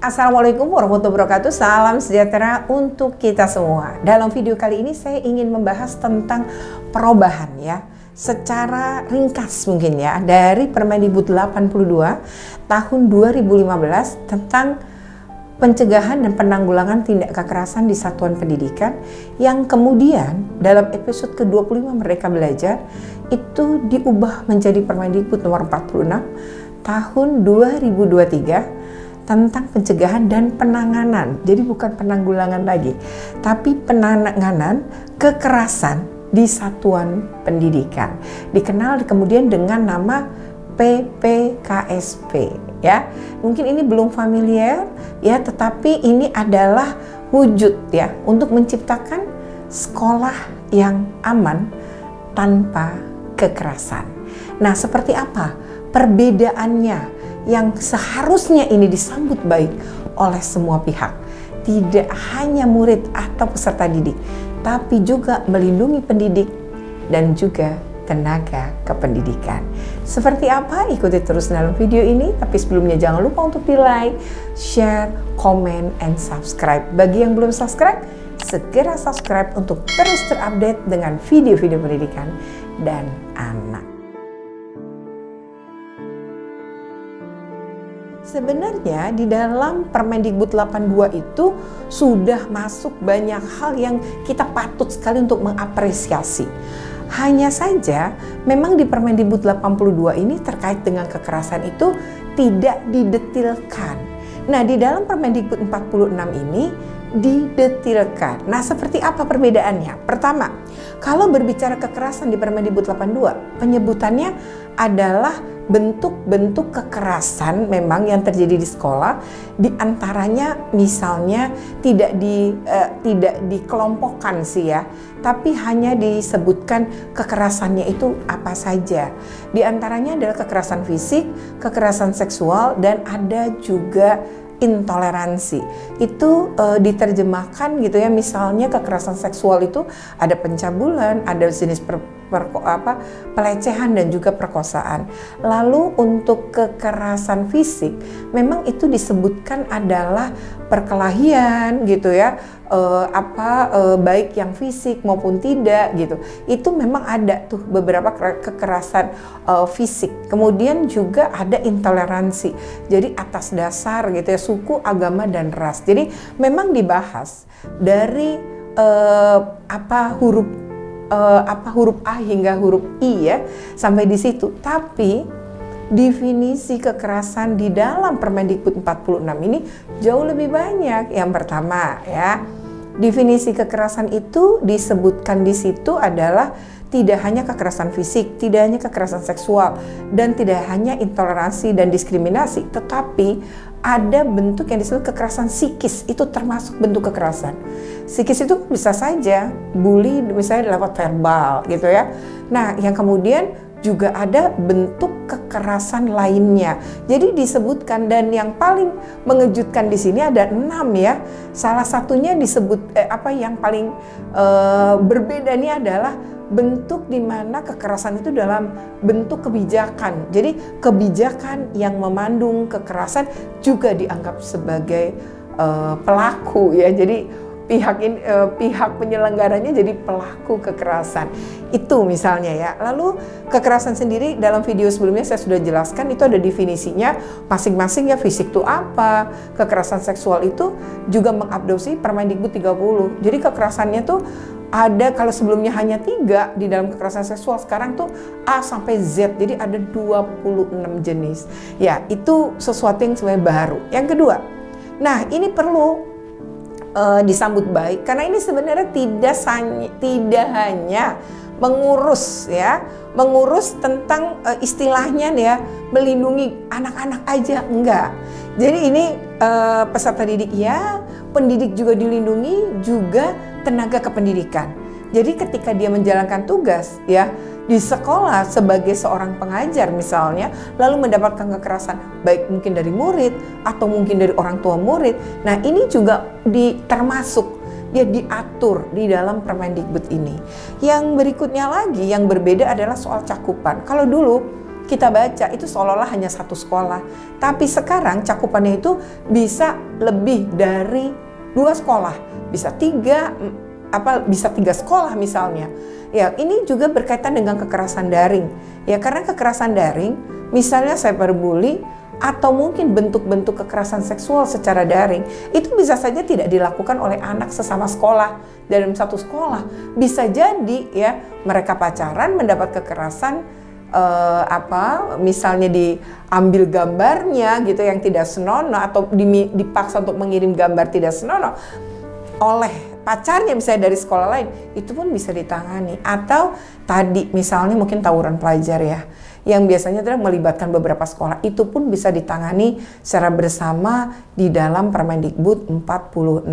Assalamualaikum warahmatullahi wabarakatuh. Salam sejahtera untuk kita semua. Dalam video kali ini saya ingin membahas tentang perubahan ya, secara ringkas mungkin ya, dari Permendikbud 82 tahun 2015 tentang pencegahan dan penanggulangan tindak kekerasan di satuan pendidikan, yang kemudian dalam episode ke-25 Merdeka Belajar itu diubah menjadi Permendikbud nomor 46 tahun 2023 tentang pencegahan dan penanganan. Jadi bukan penanggulangan lagi, tapi penanganan kekerasan di satuan pendidikan. Dikenal kemudian dengan nama PPKSP ya. Mungkin ini belum familiar ya, tetapi ini adalah wujud ya untuk menciptakan sekolah yang aman tanpa kekerasan. Nah, seperti apa perbedaannya yang seharusnya ini disambut baik oleh semua pihak, tidak hanya murid atau peserta didik, tapi juga melindungi pendidik dan juga tenaga kependidikan. Seperti apa? Ikuti terus dalam video ini, tapi sebelumnya jangan lupa untuk di like, share, comment, and subscribe. Bagi yang belum subscribe, segera subscribe untuk terus terupdate dengan video-video pendidikan dan anak. Sebenarnya di dalam Permendikbud 82 itu sudah masuk banyak hal yang kita patut sekali untuk mengapresiasi. Hanya saja memang di Permendikbud 82 ini terkait dengan kekerasan itu tidak didetilkan. Nah, di dalam Permendikbud 46 ini didetilkan. Nah, seperti apa perbedaannya? Pertama, kalau berbicara kekerasan di Permendikbud 82, penyebutannya adalah bentuk-bentuk kekerasan memang yang terjadi di sekolah, di antaranya misalnya tidak dikelompokkan sih ya, tapi hanya disebutkan kekerasannya itu apa saja. Di antaranya adalah kekerasan fisik, kekerasan seksual, dan ada juga intoleransi. Itu diterjemahkan gitu ya, misalnya kekerasan seksual itu ada pencabulan, ada jenis pelecehan dan juga perkosaan. Lalu untuk kekerasan fisik memang itu disebutkan adalah perkelahian gitu ya, baik yang fisik maupun tidak gitu. Itu memang ada tuh beberapa kekerasan fisik. Kemudian juga ada intoleransi. Jadi atas dasar gitu ya, suku, agama, dan ras. Jadi memang dibahas dari huruf A hingga huruf I ya, sampai di situ. Tapi definisi kekerasan di dalam Permendikbud 46 ini jauh lebih banyak. Yang pertama ya, definisi kekerasan itu disebutkan di situ adalah tidak hanya kekerasan fisik, tidak hanya kekerasan seksual, dan tidak hanya intoleransi dan diskriminasi, tetapi ada bentuk yang disebut kekerasan psikis. Itu termasuk bentuk kekerasan. Psikis itu bisa saja bully misalnya lewat verbal gitu ya. Nah, yang kemudian juga ada bentuk kekerasan lainnya. Jadi disebutkan, dan yang paling mengejutkan di sini ada 6 ya. Salah satunya disebut yang paling berbeda ini adalah bentuk di mana kekerasan itu dalam bentuk kebijakan. Jadi kebijakan yang memandung kekerasan juga dianggap sebagai pelaku ya. Jadi pihak penyelenggaranya jadi pelaku kekerasan. Itu misalnya ya. Lalu kekerasan sendiri dalam video sebelumnya saya sudah jelaskan, itu ada definisinya masing-masing ya. Fisik itu apa, kekerasan seksual itu juga mengadopsi Permendikbud 30. Jadi kekerasannya tuh ada, kalau sebelumnya hanya 3 di dalam kekerasan seksual, sekarang tuh A sampai Z, jadi ada 26 jenis. Ya, itu sesuatu yang sebenarnya baru. Yang kedua, nah ini perlu disambut baik, karena ini sebenarnya tidak hanya mengurus tentang istilahnya ya, melindungi anak-anak aja, enggak. Jadi ini peserta didik ya, pendidik juga dilindungi, juga tenaga kependidikan. Jadi ketika dia menjalankan tugas ya di sekolah sebagai seorang pengajar misalnya, lalu mendapatkan kekerasan baik mungkin dari murid atau mungkin dari orang tua murid, nah ini juga termasuk dia diatur di dalam Permendikbud ini. Yang berikutnya lagi yang berbeda adalah soal cakupan. Kalau dulu kita baca itu seolah-olah hanya satu sekolah. Tapi sekarang cakupannya itu bisa lebih dari 2 sekolah, bisa 3 sekolah misalnya. Ya, ini juga berkaitan dengan kekerasan daring. Ya, karena kekerasan daring, misalnya cyberbully atau mungkin bentuk-bentuk kekerasan seksual secara daring, itu bisa saja tidak dilakukan oleh anak sesama sekolah dalam satu sekolah. Bisa jadi ya mereka pacaran mendapat kekerasan misalnya diambil gambarnya gitu yang tidak senonoh atau dipaksa untuk mengirim gambar tidak senonoh oleh pacarnya misalnya dari sekolah lain, itu pun bisa ditangani. Atau tadi misalnya mungkin tawuran pelajar ya, yang biasanya adalah melibatkan beberapa sekolah, itu pun bisa ditangani secara bersama di dalam Permendikbud 46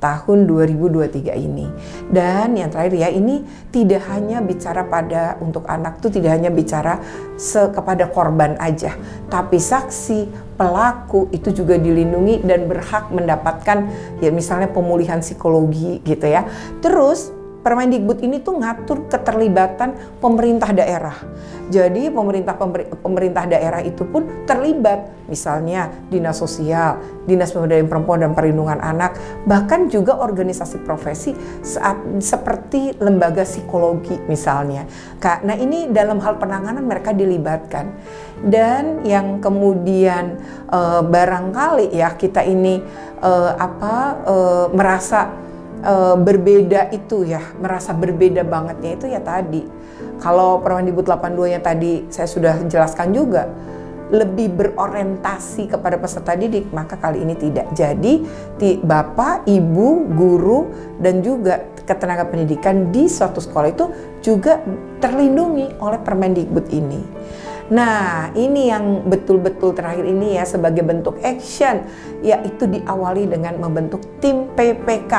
tahun 2023 ini. Dan yang terakhir ya, ini tidak hanya bicara pada untuk anak tuh tidak hanya bicara kepada korban aja, tapi saksi, pelaku itu juga dilindungi dan berhak mendapatkan ya misalnya pemulihan psikologi gitu ya. Terus Permendikbud ini tuh ngatur keterlibatan pemerintah daerah. Jadi pemerintah daerah itu pun terlibat, misalnya Dinas Sosial, Dinas Pemberdayaan Perempuan dan Perlindungan Anak, bahkan juga organisasi profesi seperti lembaga psikologi misalnya. Nah, ini dalam hal penanganan mereka dilibatkan. Dan yang kemudian barangkali ya kita ini merasa berbeda itu ya, merasa berbeda bangetnya itu ya tadi. Kalau Permendikbud 82 yang tadi saya sudah jelaskan juga lebih berorientasi kepada peserta didik, maka kali ini tidak. Jadi Bapak, Ibu, guru dan juga ketenaga pendidikan di suatu sekolah itu juga terlindungi oleh Permendikbud ini. Nah, ini yang betul-betul terakhir ini ya sebagai bentuk action, yaitu diawali dengan membentuk tim PPK.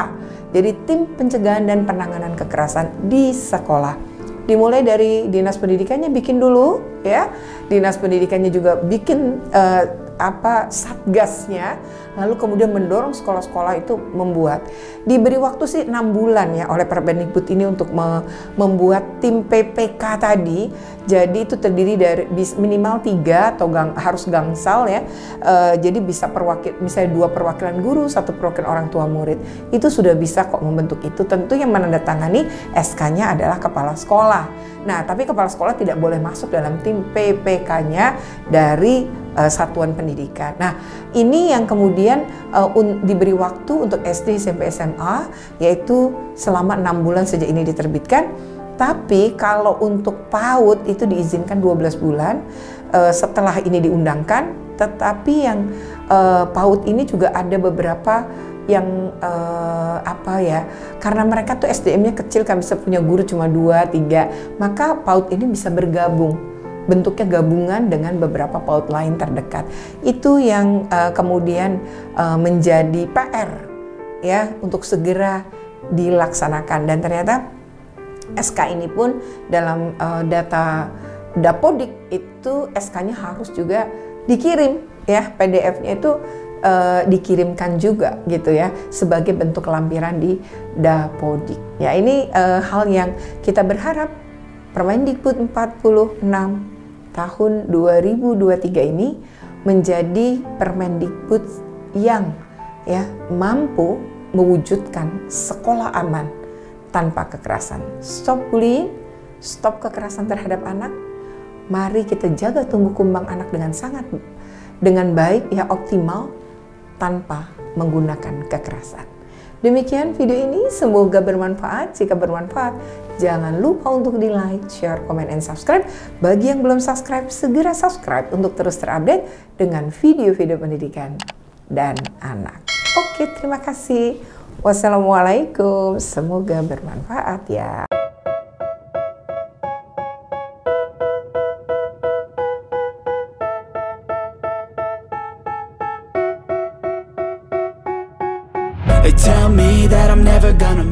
Jadi tim pencegahan dan penanganan kekerasan di sekolah. Dimulai dari Dinas Pendidikannya bikin dulu ya. Dinas Pendidikannya juga bikin satgasnya, lalu kemudian mendorong sekolah-sekolah itu membuat. Diberi waktu sih 6 bulan ya oleh Permendikbud ini untuk membuat tim PPK tadi. Jadi itu terdiri dari minimal 3 atau harus gangsal ya. Jadi bisa misalnya 2 perwakilan guru, 1 perwakilan orang tua murid. Itu sudah bisa kok membentuk itu. Tentu yang menandatangani SK-nya adalah kepala sekolah. Nah, tapi kepala sekolah tidak boleh masuk dalam tim PPK-nya dari satuan pendidikan. Nah, ini yang kemudian diberi waktu untuk SD, SMP, SMA, yaitu selama 6 bulan sejak ini diterbitkan. Tapi kalau untuk PAUD itu diizinkan 12 bulan setelah ini diundangkan. Tetapi yang PAUD ini juga ada beberapa yang karena mereka tuh SDM-nya kecil, kan bisa punya guru cuma 2, 3, maka PAUD ini bisa bergabung. Bentuknya gabungan dengan beberapa PAUD lain terdekat. Itu yang kemudian menjadi PR ya untuk segera dilaksanakan. Dan ternyata SK ini pun dalam data Dapodik itu SK-nya harus juga dikirim ya, PDF-nya itu dikirimkan juga gitu ya sebagai bentuk lampiran di Dapodik. Ya, ini hal yang kita berharap Permendikbud 46 tahun 2023 ini menjadi Permendikbud yang ya mampu mewujudkan sekolah aman tanpa kekerasan. Stop bullying, stop kekerasan terhadap anak. Mari kita jaga tumbuh kembang anak dengan baik ya, optimal, tanpa menggunakan kekerasan. Demikian video ini, semoga bermanfaat. Jika bermanfaat, jangan lupa untuk di-like, share, komen, and subscribe. Bagi yang belum subscribe, segera subscribe untuk terus terupdate dengan video-video pendidikan dan anak. Oke, terima kasih. Wassalamualaikum. Semoga bermanfaat ya. They tell me that I'm never gonna